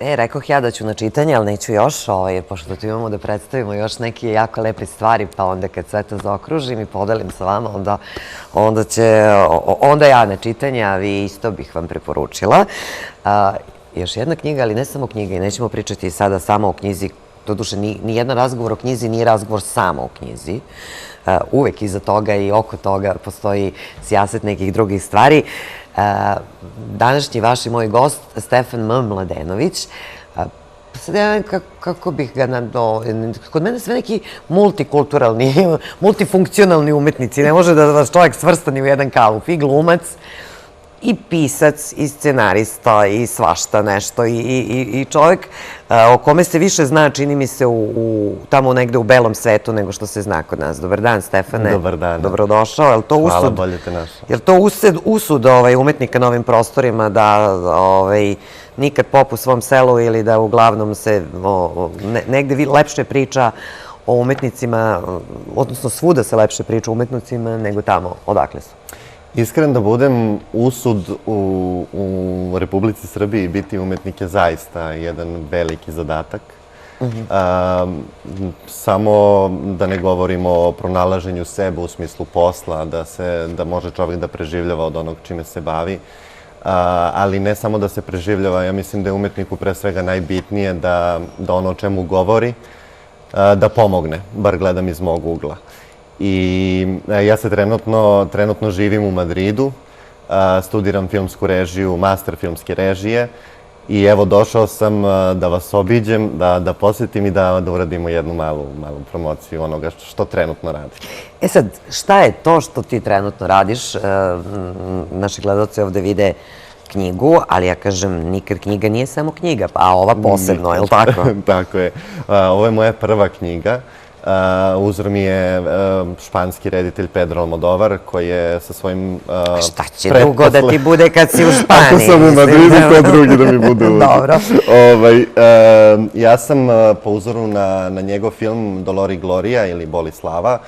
Rekoh ja da ću na čitanje, ali neću još, pošto tu imamo da predstavimo još neke jako lepe stvari, pa onda kad sve to zaokružim i podelim sa vama, onda ja na čitanje, a vi isto bih vam preporučila. Još jedna knjiga, ali ne samo knjiga, i nećemo pričati sada samo o knjizi, doduše, ni jedan razgovor o knjizi nije razgovor samo o knjizi. Uvek iza toga i oko toga postoji sijaset nekih drugih stvari. Današnji vaš i moj gost, Stefan M. Mladenović. Sad ja kako bih ga... Kod mene sve neki multikulturalni, multifunkcionalni umetnici. Ne može da vas čovjek svrsta ni u jedan kalup. I glumac, i pisac, i scenarista, i svašta nešto. I čovjek o kome se više zna, čini mi se, tamo negde u belom svetu nego što se zna kod nas. Dobar dan, Stefane. Dobar dan. Dobrodošao. Hvala, bolje te našao. Je li to usud umetnika na ovim prostorima da nikad pop u svom selu ili da uglavnom se negde lepše priča o umetnicima, odnosno svuda se lepše priča o umetnicima nego tamo odakle su? Iskren da budem, usud u Republici Srbiji biti umetnik je zaista jedan veliki zadatak. Samo da ne govorimo o pronalaženju sebe u smislu posla, da može čovjek da preživljava od onog čime se bavi. Ali ne samo da se preživljava, ja mislim da je umetniku pre svega najbitnije da ono o čemu govori, da pomogne, bar gledam iz mog ugla. I ja se trenutno živim u Madridu, studiram filmsku režiju, master filmske režije i evo došao sam da vas obiđem, da posjetim i da uradimo jednu malu promociju onoga što trenutno radim. Sad, šta je to što ti trenutno radiš? Naši gledalci ovde vide knjigu, ali ja kažem, nikad knjiga nije samo knjiga, a ova posebno, je li tako? Tako je. Ovo je moja prva knjiga. Uzor mi je španski reditelj Pedro Almodovar, koji je sa svojim... Šta će drugo da ti bude kad si u Španiji? Ako sam u Madridu, ko drugi da mi bude uzor. Dobro. Ja sam po uzoru na njegov film Dolor i Gloria ili Bol i slava.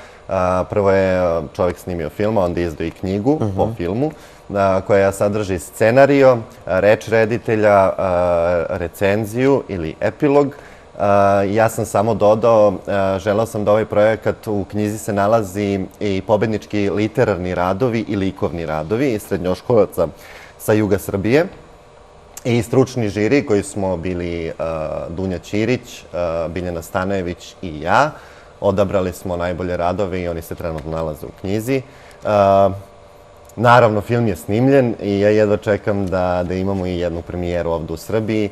Prvo je čovjek snimio film, a onda izdao i knjigu po filmu, koja sadrži scenario, reč reditelja, recenziju ili epilog. Ja sam samo dodao, želeo sam da ovaj projekat u knjizi se nalazi i pobednički literarni radovi i likovni radovi i srednjoškolaca sa juga Srbije i stručni žiri koji smo bili Dunja Ćirić, Biljana Stanojević i ja. Odabrali smo najbolje radove i oni se trenutno nalaze u knjizi. Naravno, film je snimljen i ja jedva čekam da imamo i jednu premijeru ovde u Srbiji.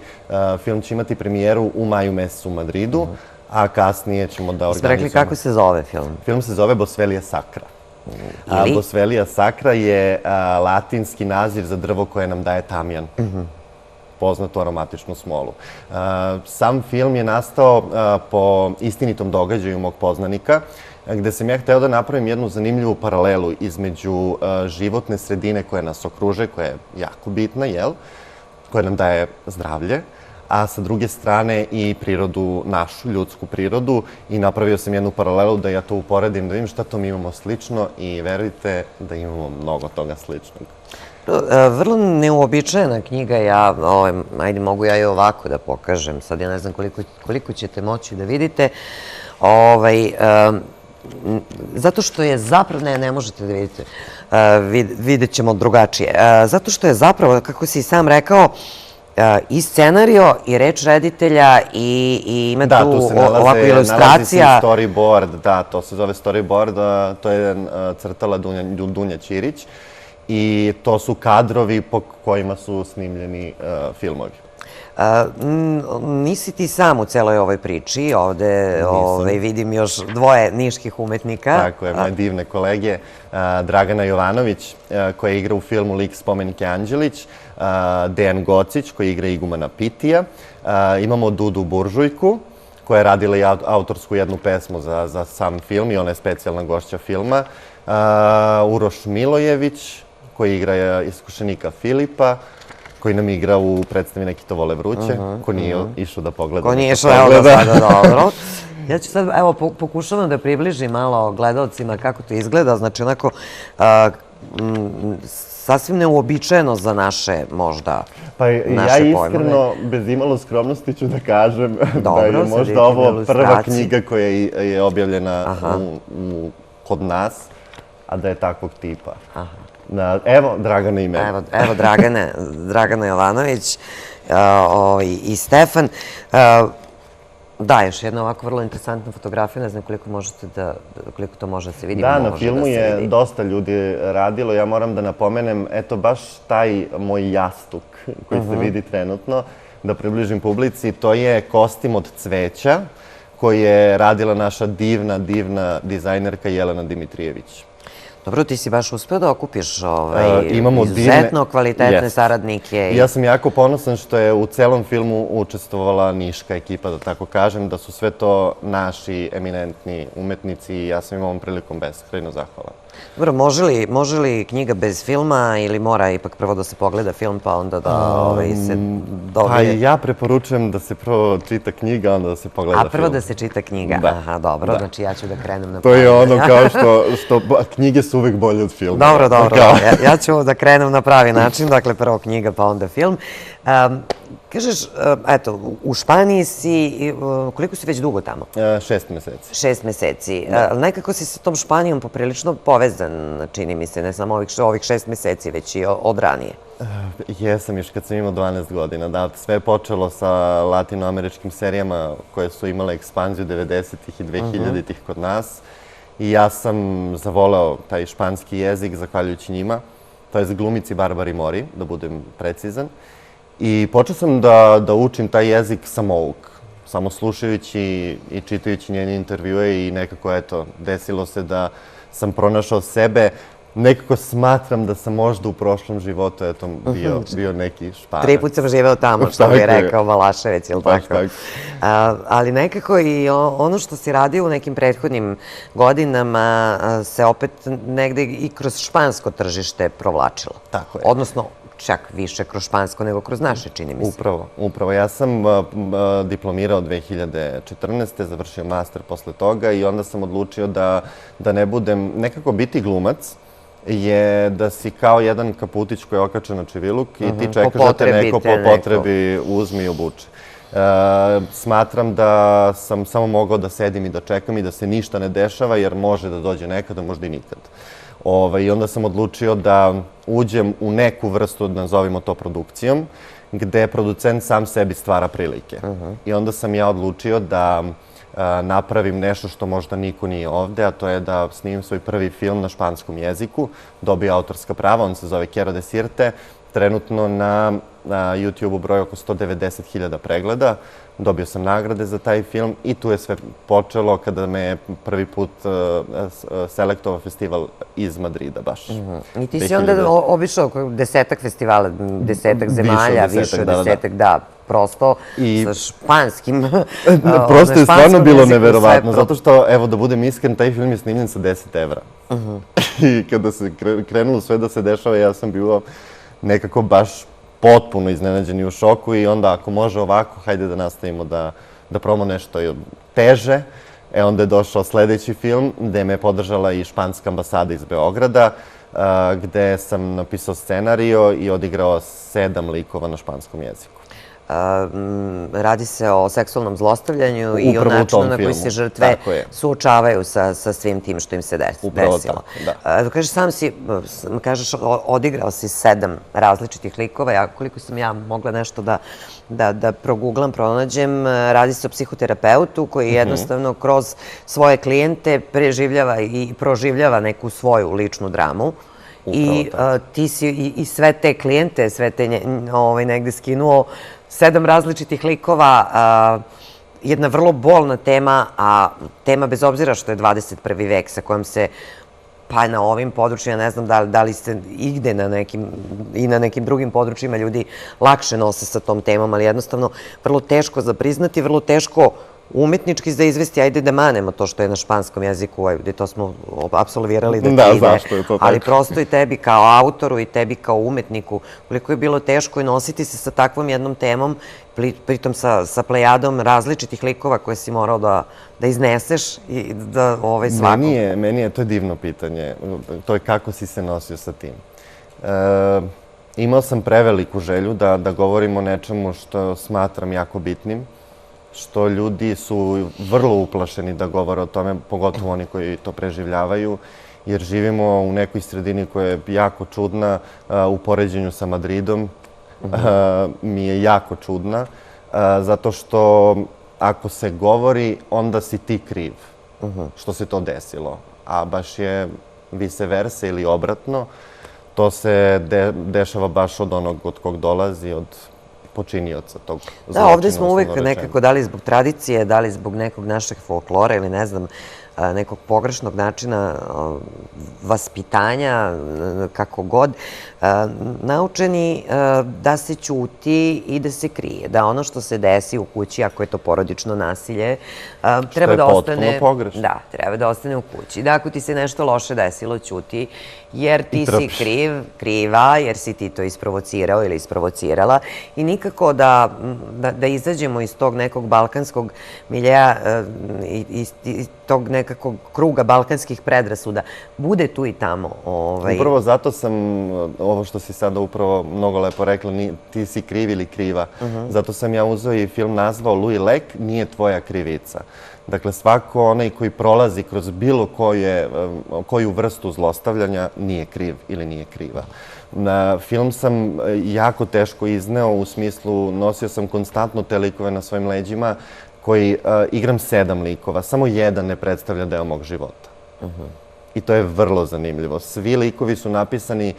Film će imati premijeru u maju mesecu u Madridu, a kasnije ćemo da organizujemo... Ste rekli kako se zove film? Film se zove Boswellia sacra. Ili? Boswellia sacra je latinski naziv za drvo koje nam daje tamjan, poznatu aromatičnu smolu. Sam film je nastao po istinitom događaju mog poznanika, gde sam ja hteo da napravim jednu zanimljivu paralelu između životne sredine koja nas okruže, koja je jako bitna, koja nam daje zdravlje, a sa druge strane i prirodu, našu, ljudsku prirodu, i napravio sam jednu paralelu da ja to uporedim, da vidim šta to mi imamo slično i verujte da imamo mnogo toga sličnog. Vrlo neuobičajena knjiga, ajde mogu ja i ovako da pokažem, sad ja ne znam koliko ćete moći da vidite, zato što je zapravo, ne možete da vidite, vidjet ćemo drugačije, zato što je zapravo, kako si i sam rekao, i scenario, i reč reditelja, i ima tu ovako ilustracija. Nalazi se i storyboard, da, to se zove storyboard, to je crtala Dunja Ćirić i to su kadrovi po kojima su snimljeni filmovi. Nisi ti sam u celoj ovoj priči, ovde vidim još dvoje niških umetnika. Tako je, moje divne kolege, Dragana Jovanović koja igra u filmu Lik spomenike Anđelić, Dejan Gocić koji igra igumana Pitija, imamo Dudu Buržujku koja je radila i autorsku jednu pesmu za sam film i ona je specijalna gošća filma, Uroš Milojević koji igra iskušenika Filipa, koji nam igra u predstavi Neki to vole vruće, ko nije išao da pogleda. Ko nije išao, evo da sada, dobro. Ja ću sad, evo, pokušavam da približim malo gledalcima kako to izgleda, znači onako, sasvim neuobičajeno za naše, možda, Pa ja naše pojmove. iskreno, bez imalo skromnosti ću da kažem da Dobro, je sad možda vidite ovo prva ilustraciju. knjiga koja je objavljena kod nas, a da je takvog tipa. Evo, Dragana i mene. Evo Dragana Jovanović i Stefan. Da, još jedna ovako vrlo interesantna fotografija, ne znam koliko to može da se vidi. Da, na može filmu da se je vidi. dosta ljudi radilo. Ja moram da napomenem, eto, baš taj moj jastuk koji se vidi trenutno, da približim publici, to je kostim od cveća koji je radila naša divna dizajnerka Jelena Dimitrijević. Dobro, ti si baš uspeo da okupiš Imamo izuzetno kvalitetne Jeste. saradnike. Ja sam jako ponosan što je u celom filmu učestvovala niška ekipa, da tako kažem, da su sve to naši eminentni umetnici i ja sam im ovom prilikom beskrajno zahvalan. Dobro, može li knjiga bez filma ili mora ipak prvo da se pogleda film pa onda da se Pa dobije? ja preporučujem da se prvo čita knjiga, onda da se pogleda film. A prvo da se čita knjiga? Da. Aha, dobro, Da. znači ja ću da krenem na To je pravi. ono kao što knjige su uvek bolje od filma. Dobro, Kao- ja ću da krenem na pravi način, dakle prvo knjiga pa onda film. Kažeš, eto, u Španiji si, koliko si već dugo tamo? 6 meseci. 6 meseci. Nekako si sa tom Španijom poprilično povezan, čini mi se, ne samo ovih 6 meseci, već i od ranije. Jesam još kad sam imao 12 godina, da. Sve je počelo sa latinoameričkim serijama koje su imale ekspanziju 90-ih i 2000-ih kod nas. I ja sam zavoleo taj španski jezik zahvaljujući njima. To je glumici Barbari Mori, da budem precizan. I počeo sam da učim taj jezik samouk, samo slušajući i čitajući njene intervjue i nekako, eto, desilo se da sam pronašao sebe. Nekako smatram da sam možda u prošlom životu, eto, bio neki Španac. 3 puta sam živeo tamo, što bi rekao Balašević, ili Baš tako? Ali nekako i ono što si radio u nekim prethodnim godinama se opet negde i kroz špansko tržište provlačilo. Tako je. Odnosno, čak više kroz špansko nego kroz naše, čini mi se. Upravo. Ja sam diplomirao 2014. Završio master posle toga i onda sam odlučio da ne budem, nekako biti glumac je da si kao jedan kaputić koji je okačen na čeviluk i ti čekaš da te neko po potrebi uzme i obuče. Smatram da sam samo mogao da sedim i da čekam i da se ništa ne dešava jer može da dođe nekada, možda i nikad. I onda sam odlučio da uđem u neku vrstu, nazovimo to produkcijom, gde producent sam sebi stvara prilike. I onda sam ja odlučio da napravim nešto što možda niko nije ovde, a to je da snimim svoj prvi film na španskom jeziku, dobio autorska prava, on se zove Quiero decirte, trenutno na YouTube-u broji oko 190.000 pregleda. Dobio sam nagrade za taj film i tu je sve počelo kada me je prvi put selektovao festival iz Madrida baš. I ti si onda obišao oko 10-ak festivala, 10-ak zemalja, više od 10-ak, da, prosto sa španskim. Prosto je stvarno bilo neverovatno, zato što, evo da budem iskren, taj film je snimljen sa 10 evra. I kada se krenulo sve da se dešava, ja sam bio nekako baš potpuno iznenađen i u šoku i onda ako može ovako, hajde da nastavimo da probamo nešto teže. Onda je došao sledeći film gde me je podržala i španska ambasada iz Beograda, gde sam napisao scenario i odigrao 7 likova na španskom jeziku. Radi se o seksualnom zlostavljanju i o načinu na koji se žrtve suočavaju sa svim tim što im se desilo. Upravo tako, da. Kažeš, kažeš, odigrao si 7 različitih likova. Koliko sam ja mogla nešto da proguglam, pronađem, radi se o psihoterapeutu koji jednostavno kroz svoje klijente preživljava i proživljava neku svoju ličnu dramu. I ti si i sve te klijente, sve te negde skinuo 7 različitih likova, jedna vrlo bolna tema, a tema bez obzira što je 21. vek sa kojom se pa na ovim područjima, ne znam da li se igde i na nekim drugim područjima ljudi lakše nose sa tom temom, ali jednostavno vrlo teško za priznati, vrlo teško umetnički za izvesti, ajde da manemo to što je na španskom jeziku, ajde, to smo apsolvirali da Da, ti ide. zašto je to tako? Ali prosto i tebi kao autoru i tebi kao umetniku, koliko je bilo teško i nositi se sa takvom jednom temom, pritom sa plejadom različitih likova koje si morao da izneseš i da svako... Meni je to divno pitanje. To je kako si se nosio sa tim. Imao sam preveliku želju da govorim o nečemu što smatram jako bitnim, što ljudi su vrlo uplašeni da govore o tome, pogotovo oni koji to preživljavaju, jer živimo u nekoj sredini koja je jako čudna u poređenju sa Madridom. Mi je jako čudna, zato što ako se govori, onda si ti kriv što se to desilo. A baš je vice versa ili obratno. To se dešava baš od onog od kog dolazi, od počinioca tog zločina. Da, ovde smo uvek nekako, da li zbog tradicije, da li zbog nekog našeg folklora ili ne znam, nekog pogrešnog načina vaspitanja, kako god, naučeni da se ćuti i da se krije. Da ono što se desi u kući, ako je to porodično nasilje, treba da ostane... Što je potpuno pogrešno. Da, treba da ostane u kući. Da, ako ti se nešto loše desilo, ćuti, jer ti si kriva, jer si ti to isprovocirao ili isprovocirala i nikako da izađemo iz tog nekog balkanskog miljeja, iz tog nekakvog kruga balkanskih predrasuda. Bude tu i tamo. Upravo zato sam, ovo što si sada upravo mnogo lepo rekla, ti si kriv ili kriva. Zato sam ja uzeo i film nazvao Louis Lek, Nije tvoja krivica. Dakle, svako onaj koji prolazi kroz bilo koju vrstu zlostavljanja nije kriv ili nije kriva. Film sam jako teško izneo, u smislu nosio sam konstantno te likove na svojim leđima, koji igram 7 likova, samo jedan ne predstavlja deo mog života. I to je vrlo zanimljivo. Svi likovi su napisani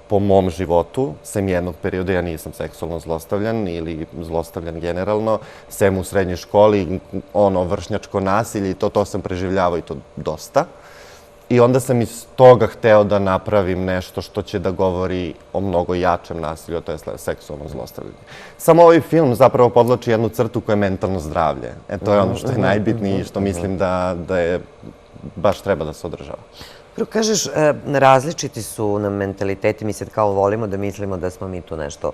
po mom životu, sem jednog perioda ja nisam seksualno zlostavljan ili zlostavljan generalno, sem u srednjoj školi, vršnjačko nasilje i to sam preživljavao i to dosta. I onda sam iz toga hteo da napravim nešto što će da govori o mnogo jačem nasilju, a to je seksualno zlostavljanje. Samo ovaj film zapravo podvlači jednu crtu koja je mentalno zdravlje. To je ono što je najbitnije i što mislim da je baš treba da se održava. Prvo kažeš, različiti su nam mentaliteti, mi sad kao volimo da mislimo da smo mi tu nešto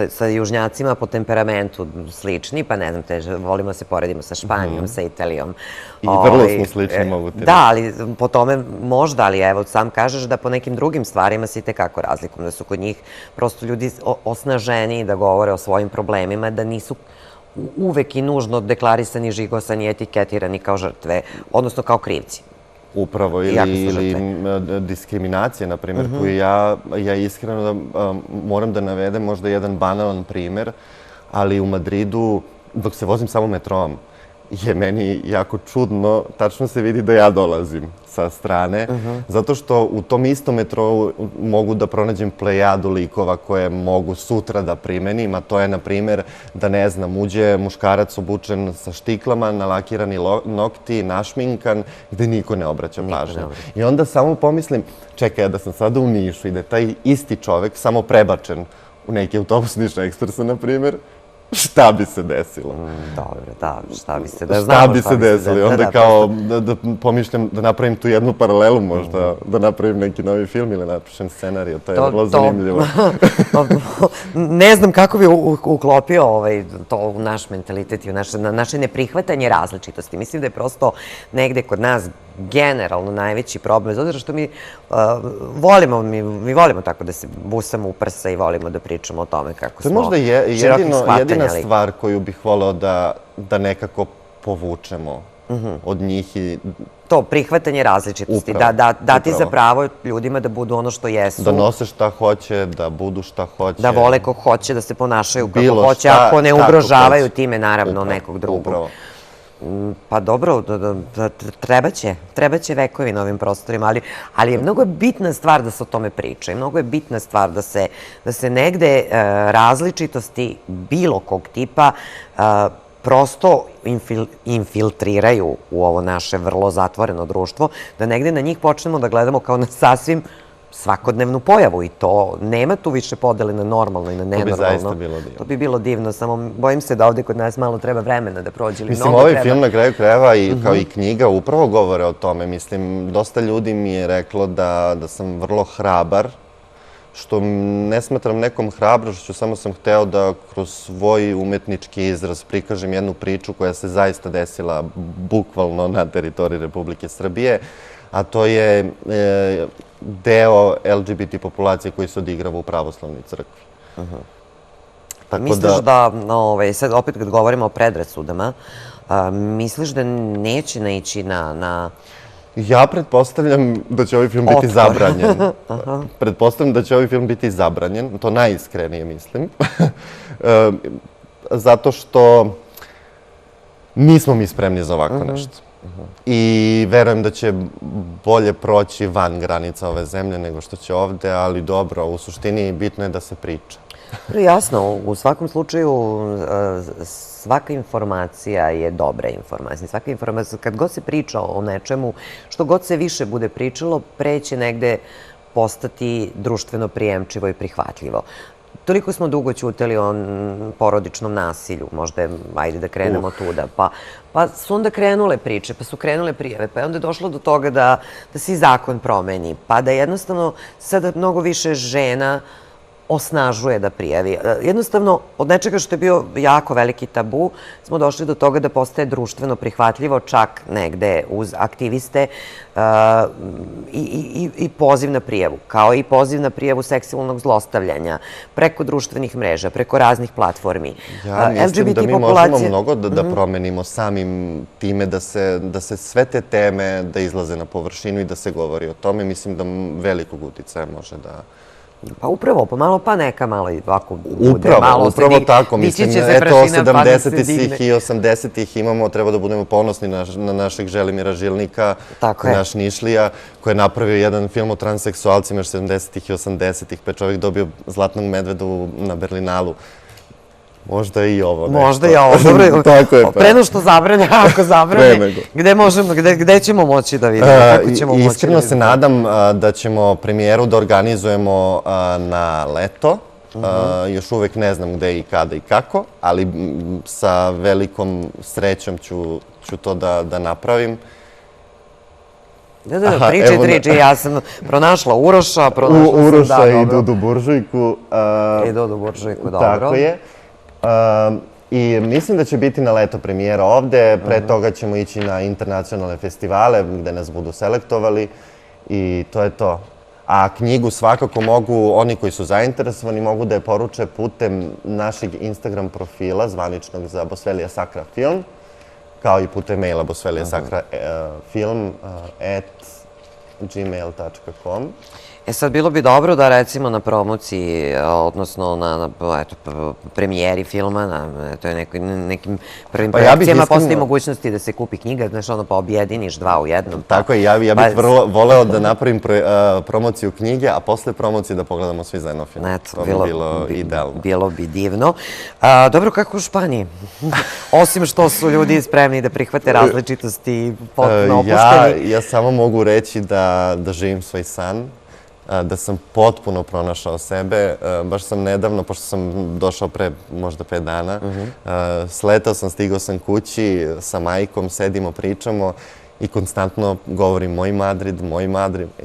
sa južnjacima po temperamentu slični, pa ne znam, volimo da se poredimo sa Španijom, sa Italijom. I vrlo smo slični, mogu ti reći. Da, ali po tome možda, ali evo, sam kažeš da po nekim drugim stvarima se i tekako razlikuju, da su kod njih prosto ljudi osnaženiji da govore o svojim problemima, da nisu uvek i nužno deklarisani, žigosani, etiketirani kao žrtve, odnosno kao krivci. Upravo, ili diskriminacija, na primjer, koju ja iskreno moram da navedem možda jedan banalan primjer, ali u Madridu, dok se vozim samo metrom, je meni jako čudno, tačno se vidi da ja dolazim sa strane, zato što u tom istom metrou mogu da pronađem plejadu likova koje mogu sutra da primenim, a to je, na primjer, da ne znam, uđe muškarac obučen sa štiklama, nalakirani nokti, našminkan, gde niko ne obraća pažnju. I onda samo pomislim, čekaj, da sam sada u Nišu i da je taj isti čovek samo prebačen u neki autobus Niša Ekspresa, na primjer, šta bi se desilo? Dobro, da, šta bi se desilo? Šta bi se desilo? Onda kao da pomišljam da napravim tu jednu paralelu možda, da napravim neki novi film ili napišem scenariju, to je vrlo zanimljivo. Ne znam kako bi uklopio to u naš mentalitet i u naše neprihvatanje različitosti. Mislim da je prosto negde kod nas generalno najveći problem, zato što mi volimo tako da se busamo u prsa i volimo da pričamo o tome kako smo širokih shvatanja. Jedina stvar koju bih voleo da nekako povučemo od njih i... To, prihvatanje različitosti, dati za pravo ljudima da budu ono što jesu. Da nose šta hoće, da budu šta hoće. Da vole kog hoće, da se ponašaju kako hoće, ako ne ugrožavaju time, naravno, nekog drugog. Pa dobro, treba će vekovi na ovim prostorima, ali je mnogo bitna stvar da se o tome priča i mnogo je bitna stvar da se negde različitosti bilo kog tipa prosto infiltriraju u ovo naše vrlo zatvoreno društvo, da negde na njih počnemo da gledamo kao na sasvim svakodnevnu pojavu i to nema tu više podele na normalno i na nenormalno. zaista bilo divno. To bi bilo divno, samo bojim se da ovde kod nas malo treba vremena da prođe. Mislim, ovaj film na kraju krajeva kao i knjiga upravo govore o tome. Mislim, dosta ljudi mi je reklo da sam vrlo hrabar, što ne smatram nekom hrabrošću, samo sam hteo da kroz svoj umetnički izraz prikažem jednu priču koja se zaista desila bukvalno na teritoriji Republike Srbije, a to je deo LGBT populacije koji se odigrava u pravoslavnoj crkvi. Misliš da, sad opet kad govorimo o predrasudama, misliš da neće naići na... Ja pretpostavljam da će ovaj film biti zabranjen. Pretpostavljam da će ovaj film biti zabranjen, to najiskrenije mislim. Zato što nismo mi spremni za ovako nešto. I verujem da će bolje proći van granica ove zemlje nego što će ovde, ali dobro, u suštini bitno je da se priča. Jasno, u svakom slučaju svaka informacija je dobra informacija. Svaka informacija, kad god se priča o nečemu, što god se više bude pričalo, pre će negde postati društveno prijemčivo i prihvatljivo. Toliko smo dugo ćutali o porodičnom nasilju, možda, ajde da krenemo tuda, pa su onda krenule priče, pa su krenule prijave, pa je onda došlo do toga da se i zakon promeni, pa da jednostavno sada mnogo više žena osnažuje da prijavi. Jednostavno, od nečega što je bio jako veliki tabu, smo došli do toga da postaje društveno prihvatljivo, čak negde uz aktiviste i poziv na prijavu, kao i poziv na prijavu seksualnog zlostavljanja, preko društvenih mreža, preko raznih platformi. Ja mislim da mi možemo mnogo da promenimo samim time, da se sve te teme da izlaze na površinu i da se govori o tome. Mislim da velikog uticaja može da... Pa upravo, pomalo pa neka malo ovako bude. Upravo tako. Mislim, eto, 70-ih i 80-ih imamo, treba da budemo ponosni na našeg Želimira Žilnika, naš Nišlija, koji je napravio jedan film o transseksualcima još 70-ih i 80-ih, pa je čovjek dobio Zlatnog medveda na Berlinalu. Možda i ovo nešto. Možda i ovo, dobro. Tako je. Preno što zabranje, ako zabranje, gde ćemo moći da vidimo, kako ćemo moći da vidimo? Iskreno se nadam da ćemo premijeru da organizujemo na leto. Još uvek ne znam gde i kada i kako, ali sa velikom srećom ću to da napravim. Da, pričaj, ja sam pronašla Uroša, Uroša i Dudu Buržujku. I Dudu Buržujku, dobro. Tako je. I mislim da će biti na leto premijera ovde, pre toga ćemo ići na internacionalne festivale gde nas budu selektovali i to je to. A knjigu svakako mogu, oni koji su zainteresovani, mogu da je poruče putem našeg Instagram profila zvaničnog za Bosvelija Sakra film, kao i putem maila bosvelijasakrafilm@gmail.com. Sad, bilo bi dobro da recimo na promociji, odnosno na premijeri filma, na nekim prvim projekcijama, postoji mogućnosti da se kupi knjiga, znaš, ono, pa objediniš dva u jednom. Tako je, ja bih voleo da napravim promociju knjige, a posle promocije da pogledamo svi zajedno film. To bi bilo idealno. Bilo bi divno. Dobro, kako u Španiji? Osim što su ljudi spremni da prihvate različitosti i potpuno opušteni. Ja samo mogu reći da živim svoj san, da sam potpuno pronašao sebe. Baš sam nedavno, pošto sam došao pre možda 5 dana, sletao sam, stigao sam kući sa majkom, sedimo, pričamo i konstantno govorim moj Madrid.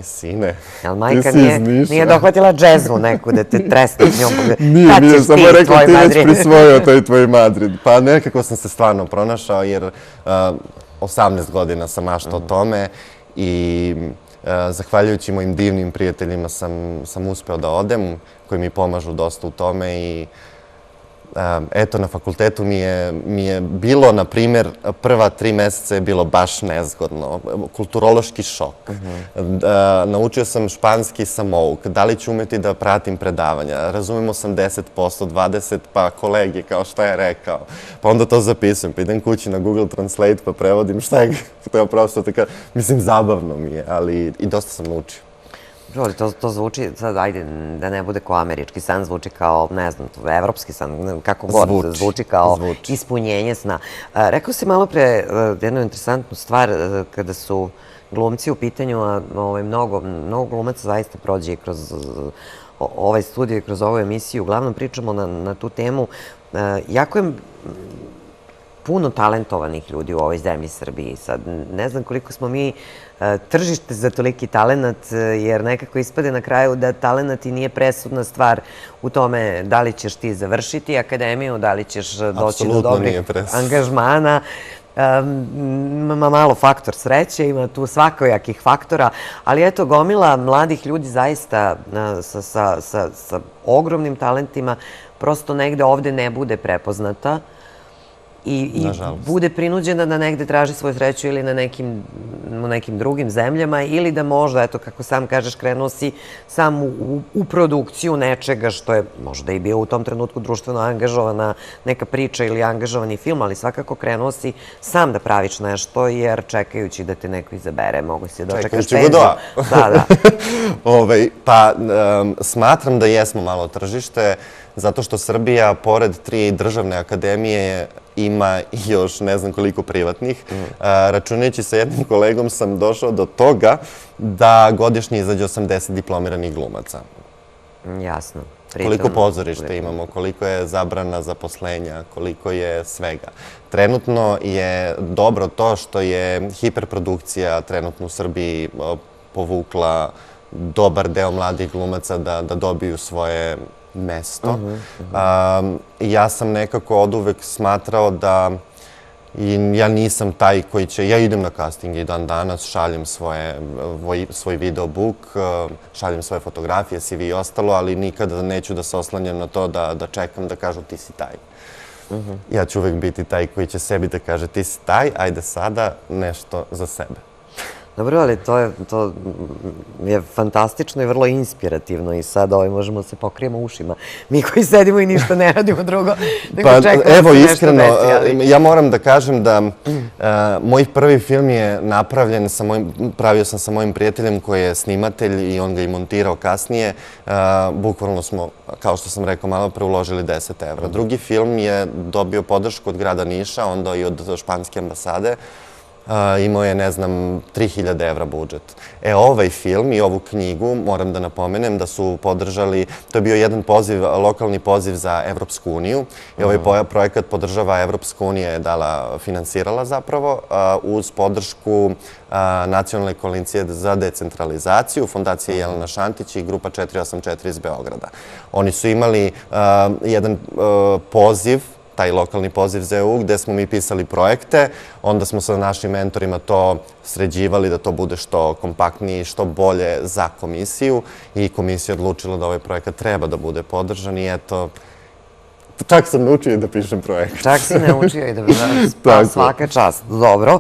Sine, jel majka nije dohvatila džezvu neku da te tresne s njom? Nije, samo rekao ti već prisvojio taj tvoj Madrid. Pa nekako sam se stvarno pronašao jer 18 godina sam maštao o tome i zahvaljujući mojim divnim prijateljima sam uspeo da odem, koji mi pomažu dosta u tome i eto, na fakultetu mi je bilo, na primjer, prva 3 meseca je bilo baš nezgodno. Kulturološki šok. Naučio sam španski samouk. Da li ću umeti da pratim predavanja? Razumem 80%, 20%, pa kolege, kao šta je rekao. Pa onda to zapisujem, pa idem kući na Google Translate, pa prevodim šta je to prosto tako, mislim, zabavno mi je, ali i dosta sam naučio. To zvuči, sad ajde, da ne bude kao američki san, zvuči kao, ne znam, evropski san, kako god, zvuči kao ispunjenje sna. Rekao si malo pre jednu interesantnu stvar, kada su glumci u pitanju, a mnogo glumaca zaista prođe kroz ovaj studio i kroz ovu emisiju. Uglavnom pričamo na tu temu. Jako je puno talentovanih ljudi u ovoj zemlji Srbiji. Sad, ne znam koliko smo mi tržište za toliki talenat, jer nekako ispade na kraju da talenat i nije presudna stvar u tome da li ćeš ti završiti akademiju, da li ćeš doći do dobrih angažmana. Ima malo faktor sreće, ima tu svakojakih faktora, ali eto, gomila mladih ljudi zaista sa ogromnim talentima prosto negde ovde ne bude prepoznata i bude prinuđena da negde traži svoju sreću ili u nekim drugim zemljama ili da možda, eto, kako sam kažeš, krenuo si sam u produkciju nečega što je možda i bio u tom trenutku društveno angažovana neka priča ili angažovani film, ali svakako krenuo si sam da praviš nešto, jer čekajući da te neko izabere, mogu si da dočekaš penziju. Da. Pa, smatram da jesmo malo tržište, zato što Srbija, pored 3 državne akademije, ima još ne znam koliko privatnih. Računajući sa jednim kolegom sam došao do toga da godišnje izađe 80 diplomiranih glumaca. Jasno. Koliko pozorišta imamo, koliko je zabrana zaposlenja, koliko je svega. Trenutno je dobro to što je hiperprodukcija trenutno u Srbiji povukla dobar deo mladih glumaca da dobiju svoje mesto. Ja sam nekako oduvek smatrao da ja nisam taj koji će... Ja idem na castinge i dan danas, šaljem svoj videobook, šaljem svoje fotografije, CV i ostalo, ali nikada neću da se oslanjam na to da čekam da kažu ti si taj. Ja ću uvek biti taj koji će sebi da kaže ti si taj, ajde sada nešto za sebe. Dobro, ali to je fantastično i vrlo inspirativno i sad možemo se pokrijemo ušima. Mi koji sedimo i ništa ne radimo drugo, nego čekamo da se nešto desi. Evo, iskreno, ja moram da kažem da moj prvi film je napravljen, pravio sam sa mojim prijateljem koji je snimatelj i on ga i montirao kasnije. Bukvalno smo, kao što sam rekao malo pre, uložili 10 evra. Drugi film je dobio podršku od grada Niša, onda i od španske ambasade. Imao je, ne znam, 3000 evra budžet. Ovaj film i ovu knjigu, moram da napomenem, da su podržali, to je bio jedan poziv, lokalni poziv za Evropsku uniju. I ovaj projekat podržava Evropska unija, je finansirala zapravo, uz podršku Nacionalne koalicije za decentralizaciju, Fondacije Jelena Šantić i Grupa 484 iz Beograda. Oni su imali jedan poziv, taj lokalni poziv za EU, gde smo mi pisali projekte, onda smo sa našim mentorima to sređivali da to bude što kompaktnije i što bolje za komisiju i komisija odlučila da ovaj projekat treba da bude podržan i eto, čak sam naučio i da pišem projekt. Čak si naučio i da svaka čast. Dobro.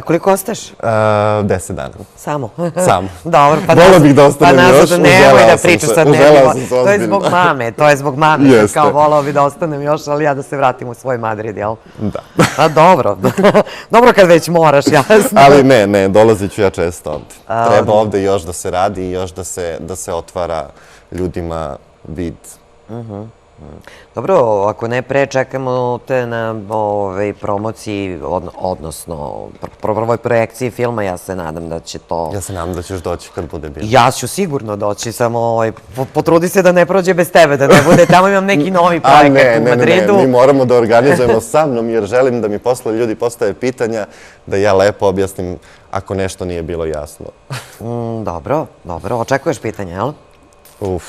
Koliko ostaješ? 10 dana. Samo? Samo. Dobro, Volio bih da ostanem još, nemoj da pričaš sad uželao sam se To je zbog mame, Kao volao bi da ostanem još, ali ja da se vratim u svoj Madrid, jel? Da. A dobro. Dobro kad već moraš, jasno. Ali ne, dolazit ću ja često ovde. Treba ovde još da se radi i još da se otvara ljudima vid. Dobro, ako ne pre, čekamo te na promociji, odnosno prvoj projekciji filma. Ja se nadam da će to... Ja se nadam da ćeš doći kad bude bilo. Ja ću sigurno doći, samo potrudi se da ne prođe bez tebe, da ne bude. Tamo imam neki novi projekat u Madridu. Ne, mi moramo da organizujemo sa mnom, jer želim da mi posle ljudi postave pitanja, da ja lepo objasnim ako nešto nije bilo jasno. Dobro. Očekuješ pitanja, jel? Uf.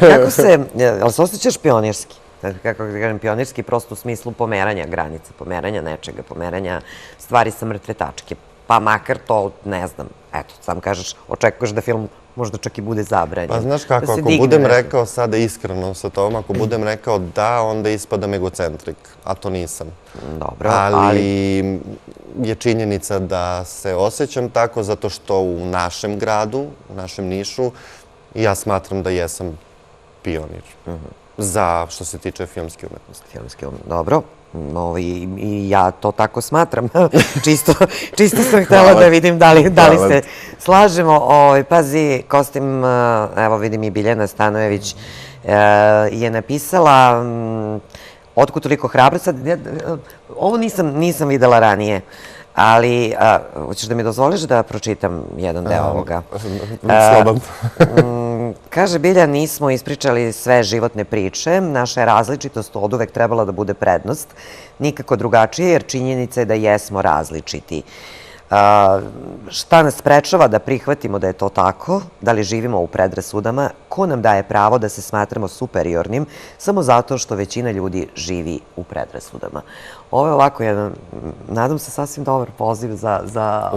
Kako se, ali se osjećaš pionirski? Kako da kažem, pionirski prosto u smislu pomeranja granica, pomeranja nečega, pomeranja stvari sa mrtve tačke. Pa makar to, ne znam, eto, sam kažeš, očekuješ da film možda čak i bude zabranjen. Pa znaš kako, ako budem rekao sada iskreno sa tom, ako budem rekao da, onda ispadam egocentrik, a to nisam. Dobro, ali je činjenica da se osjećam tako zato što u našem gradu, u našem Nišu, ja smatram da jesam pionir za što se tiče filmske umetnosti. Filmske umetnosti, dobro. I ja to tako smatram. Čisto sam htjela da vidim da li se slažemo. Pazi, kostim, evo vidim i Biljana Stanojević je napisala Otkud toliko hrabrosti. Ovo nisam videla ranije. Ali, hoćeš da mi dozvoliš da pročitam jedan deo ovoga? Slobodan. Kaže Bilja, nismo ispričali sve životne priče, naša je različitost oduvek trebala da bude prednost, nikako drugačije, jer činjenica je da jesmo različiti. Šta nas sprečava da prihvatimo da je to tako, da li živimo u predrasudama, ko nam daje pravo da se smatramo superiornim samo zato što većina ljudi živi u predrasudama. Ovo je ovako jedan, nadam se, sasvim dobar poziv za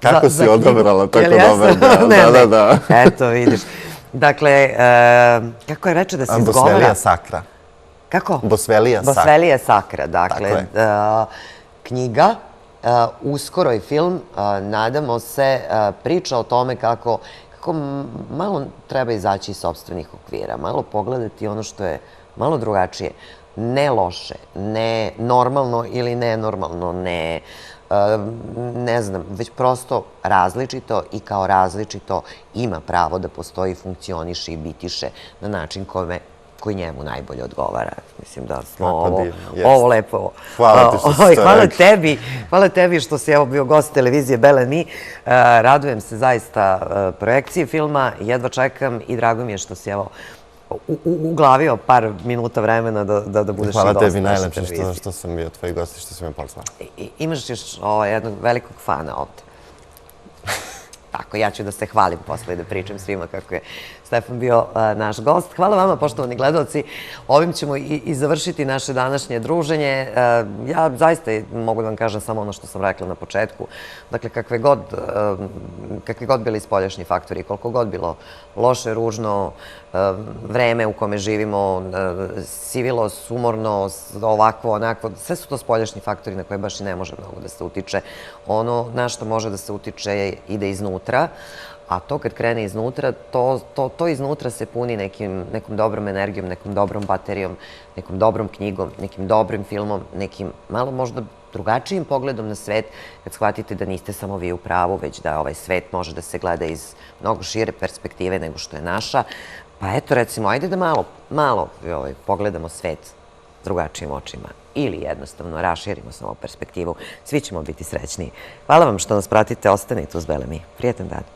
Kako si odabrala tako dobar deo? da. Eto, vidiš. Dakle, kako je reče da se izgovara? Bosvelija sakra. Kako? Bosvelija sakra. Bosvelija sakra, dakle, knjiga, uskoro i film, nadamo se, priča o tome kako malo treba izaći iz sopstvenih okvira, malo pogledati ono što je malo drugačije, ne loše, ne normalno ili nenormalno, ne znam, već prosto različito i kao različito ima pravo da postoji, funkcioniše i bitiše na način koji njemu najbolje odgovara. Mislim da smo ovo lepo... Hvala ti što si to rekla. Hvala tebi što si bio gost televizije Bele Mi. Radujem se zaista projekciji filma, jedva čekam i drago mi je što si uglavio par minuta vremena da budeš i gost naše televizije. Hvala tebi najlepše što sam bio tvoj gost i što si me pozvao. Imaš još jednog velikog fana ovde. Tako, ja ću da se hvalim posle i da pričam svima kako je Stefan bio naš gost. Hvala vama, poštovani gledalci. Ovim ćemo i završiti naše današnje druženje. Ja zaista mogu da vam kažem samo ono što sam rekla na početku. Dakle, kakve god bili spoljašnji faktori, koliko god bilo loše, ružno, vreme u kome živimo, sivilo, sumorno, ovakvo, onakvo, sve su to spoljašnji faktori na koje baš i ne može mnogo da se utiče. Ono na što može da se utiče ide iznutra, a to kad krene iznutra, to iznutra se puni nekom dobrom energijom, nekom dobrom baterijom, nekom dobrom knjigom, nekim dobrim filmom, nekim malo možda drugačijim pogledom na svet, kad shvatite da niste samo vi u pravu, već da ovaj svet može da se gleda iz mnogo šire perspektive nego što je naša. Pa eto, recimo, ajde da malo pogledamo svet drugačijim očima ili jednostavno raširimo samo perspektivu. Svi ćemo biti srećniji. Hvala vam što nas pratite, ostanite uz Bele Mi. Prijetan dan.